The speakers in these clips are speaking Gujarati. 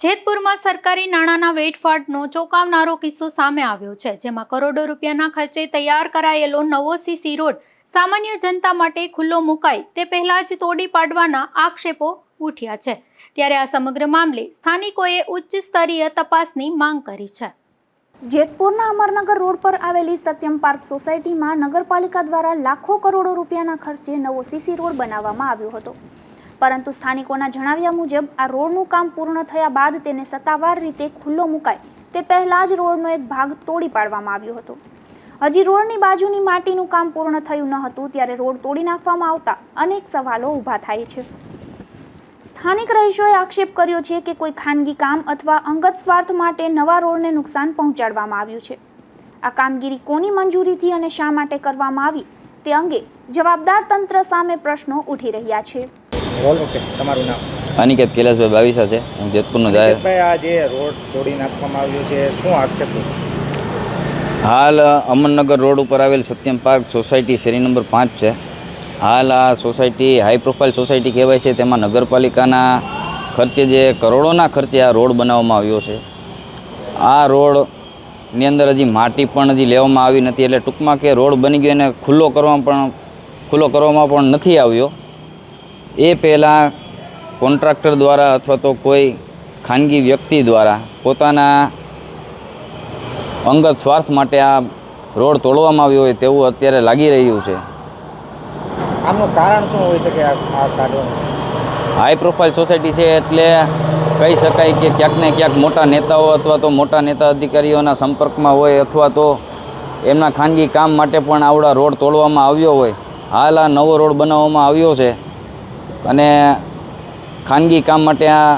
જેતપુરમાં સરકારી નાણાંના વેડફાટનો ચોંકાવનારો કિસ્સો સામે આવ્યો છે, જેમાં કરોડો રૂપિયાના ખર્ચે તૈયાર કરાયેલો નવો સીસી રોડ સામાન્ય જનતા માટે ખુલ્લો મુકાય તે પહેલા જ તોડી પાડવાના આક્ષેપો ઉઠ્યા છે। ત્યારે આ સમગ્ર મામલે સ્થાનિકોએ ઉચ્ચ સ્તરીય તપાસની માંગ કરી છે। જેતપુરના અમરનગર રોડ પર આવેલી સત્યમ પાર્ક સોસાયટીમાં નગરપાલિકા દ્વારા લાખો કરોડો રૂપિયાના ખર્ચે નવો સીસી રોડ બનાવવામાં આવ્યો હતો, પરંતુ સ્થાનિકોના જણાવ્યા મુજબ આ રોડનું કામ પૂર્ણ થયા બાદ તેને સત્તાવાર રીતે ખુલ્લો મુકાય તે પહેલા જ રોડનો એક ભાગ તોડી પાડવામાં આવ્યો હતો। હજી રોડની બાજુની માટીનું કામ પૂર્ણ થયું ન હતું ત્યારે રોડ તોડી નાખવામાં આવતા અનેક સવાલો ઊભા થાય છે। સ્થાનિક રહીશોએ આક્ષેપ કર્યો છે કે કોઈ ખાનગી કામ અથવા અંગત સ્વાર્થ માટે નવા રોડને નુકસાન પહોંચાડવામાં આવ્યું છે। આ કામગીરી કોની મંજૂરીથી અને શા માટે કરવામાં આવી તે અંગે જવાબદાર તંત્ર સામે પ્રશ્નો ઉઠી રહ્યા છે। તમારું નામ? અનિકેત કૈલાસભાઈ બાવીસા છે, હું જેતપુરનો જાહેર। આ જે રોડ તોડી નાખવામાં આવ્યો છે, શું આક્ષેપ? હાલ અમરનગર રોડ ઉપર આવેલ સત્યમ પાર્ક સોસાયટી શેરી નંબર 5 છે। હાલ આ સોસાયટી હાઈ પ્રોફાઇલ સોસાયટી કહેવાય છે। તેમાં નગરપાલિકાના ખર્ચે જે કરોડોના ખર્ચે આ રોડ બનાવવામાં આવ્યો છે। આ રોડની અંદર હજી માટી પણ હજી લેવામાં આવી નથી, એટલે ટૂંકમાં કે રોડ બની ગયો એને ખુલ્લો કરવામાં પણ નથી આવ્યો। એ પહેલાં કોન્ટ્રાક્ટર દ્વારા અથવા તો કોઈ ખાનગી વ્યક્તિ દ્વારા પોતાના અંગત સ્વાર્થ માટે આ રોડ તોડવામાં આવ્યો હોય તેવું અત્યારે લાગી રહ્યું છે। આનું કારણ શું હોઈ શકે? આ કાઢવાનું હાઈ પ્રોફાઇલ સોસાયટી છે એટલે કહી શકાય કે ક્યાંક ને ક્યાંક મોટા નેતાઓ અથવા તો મોટા નેતા અધિકારીઓના સંપર્કમાં હોય અથવા તો એમના ખાનગી કામ માટે પણ આવડા રોડ તોડવામાં આવ્યો હોય। હાલ આ નવો રોડ બનાવવામાં આવ્યો છે અને ખાનગી કામ માટે આ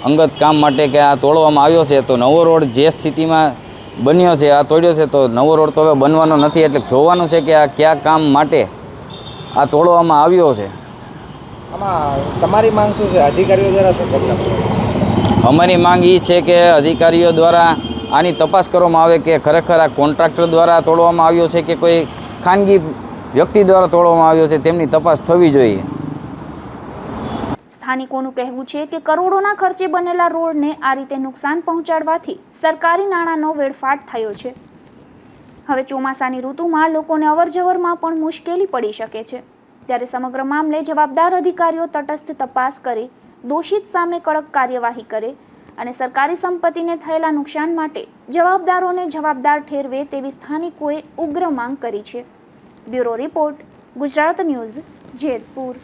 અંગત કામ માટે કે આ તોડવામાં આવ્યો છે, તો નવો રોડ જે સ્થિતિમાં બન્યો છે આ તોડ્યો છે, તો નવો રોડ તો હવે બનવાનો નથી। એટલે જોવાનું છે કે આ કયા કામ માટે આ તોડવામાં આવ્યો છે। આમાં તમારી માંગ શું છે? અધિકારીઓ દ્વારા શું પગલાં? અમારી માંગ એ છે કે અધિકારીઓ દ્વારા આની તપાસ કરવામાં આવે કે ખરેખર આ કોન્ટ્રાક્ટર દ્વારા તોડવામાં આવ્યો છે કે કોઈ ખાનગી વ્યક્તિ દ્વારા તોડવામાં આવ્યો છે, તેમની તપાસ થવી જોઈએ। સ્થાનિકોનું કહેવું છે કે કરોડોના ખર્ચે બનેલા રોડને આ રીતે નુકસાન પહોંચાડવાથી સરકારી નાણાંનો વેડફાટ થયો છે। હવે ચોમાસાની ઋતુમાં લોકોને અવરજવરમાં પણ મુશ્કેલી પડી શકે છે, ત્યારે સમગ્ર મામલે જવાબદાર અધિકારીઓ તટસ્થ તપાસ કરે, દોષિત સામે કડક કાર્યવાહી કરે અને સરકારી સંપત્તિને થયેલા નુકસાન માટે જવાબદારોને જવાબદાર ઠેરવે તેવી સ્થાનિકોએ ઉગ્ર માંગ કરી છે। Bureau report, Gujarat news, Jetpur.